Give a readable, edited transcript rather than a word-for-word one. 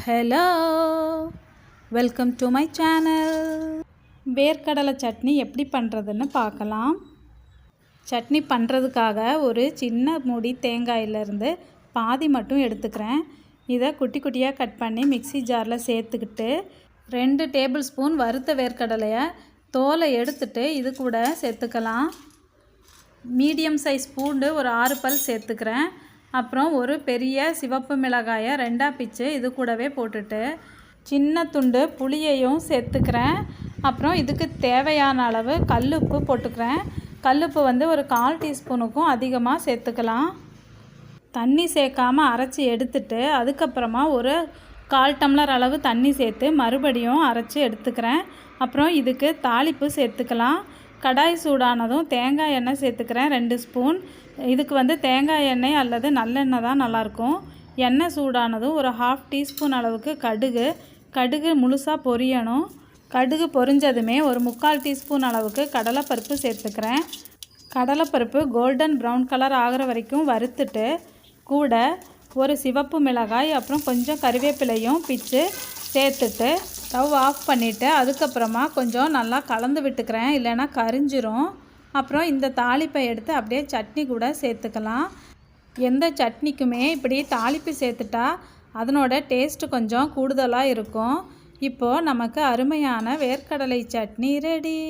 Hello, welcome to my channel. வேர்க்கடலை சட்னி எப்படி பண்ணுறதுன்னு பார்க்கலாம். சட்னி பண்ணுறதுக்காக ஒரு சின்ன மூடி தேங்காயிலேருந்து பாதி மட்டும் எடுத்துக்கிறேன். இதை குட்டி குட்டியாக கட் பண்ணி மிக்ஸி ஜாரில் சேர்த்துக்கிட்டு 2 டேபிள் ஸ்பூன் வறுத்த வேர்க்கடலையை தோலை எடுத்துட்டு இது கூட சேர்த்துக்கலாம். மீடியம் சைஸ் பூண்டு ஒரு 6 பல் சேர்த்துக்கிறேன். அப்புறம் ஒரு பெரிய சிவப்பு மிளகாயை 2ஆக பிச்சு இது கூடவே போட்டுட்டு சின்ன துண்டு புளியையும் சேர்த்துக்கிறேன். அப்புறம் இதுக்கு தேவையான அளவு கல்லுப்பு போட்டுக்கிறேன். கல்லுப்பு ஒரு 1/4 டீஸ்பூனுக்கும் அதிகமாக சேர்த்துக்கலாம். தண்ணி சேர்க்காமல் அரைச்சி எடுத்துட்டு அதுக்கப்புறமா ஒரு 1/4 டம்ளர் அளவு தண்ணி சேர்த்து மறுபடியும் அரைச்சி எடுத்துக்கிறேன். அப்புறம் இதுக்கு தாளிப்பு சேர்த்துக்கலாம். கடாய் சூடானதும் தேங்காய் எண்ணெய் சேர்த்துக்கிறேன் 2 ஸ்பூன். இதுக்கு தேங்காய் எண்ணெய் அல்லது நல்லெண்ணெய் தான் நல்லாயிருக்கும். எண்ணெய் சூடானதும் ஒரு 1/2 டீஸ்பூன் அளவுக்கு கடுகு முழுசாக பொரியணும். கடுகு பொரிஞ்சதுமே ஒரு 3/4 டீஸ்பூன் அளவுக்கு கடலைப்பருப்பு சேர்த்துக்கிறேன். கடலைப்பருப்பு கோல்டன் ப்ரௌன் கலர் ஆகிற வரைக்கும் வறுத்துட்டு கூட ஒரு சிவப்பு மிளகாய் அப்புறம் கொஞ்சம் கறிவேப்பிலையும் பிச்சு சேர்த்துட்டு ஸ்டவ் ஆஃப் பண்ணிவிட்டு அதுக்கப்புறமா கொஞ்சம் நல்லா கலந்து விட்டுக்கிறேன், இல்லைன்னா கரிஞ்சிரும். அப்புறம் இந்த தாளிப்பை எடுத்து அப்படியே சட்னி கூட சேர்த்துக்கலாம். எந்த சட்னிக்குமே இப்படி தாளிப்பு சேர்த்துட்டா அதனோட டேஸ்ட்டு கொஞ்சம் கூடுதலாக இருக்கும். இப்போது நமக்கு அருமையான வேர்க்கடலை சட்னி ரெடி.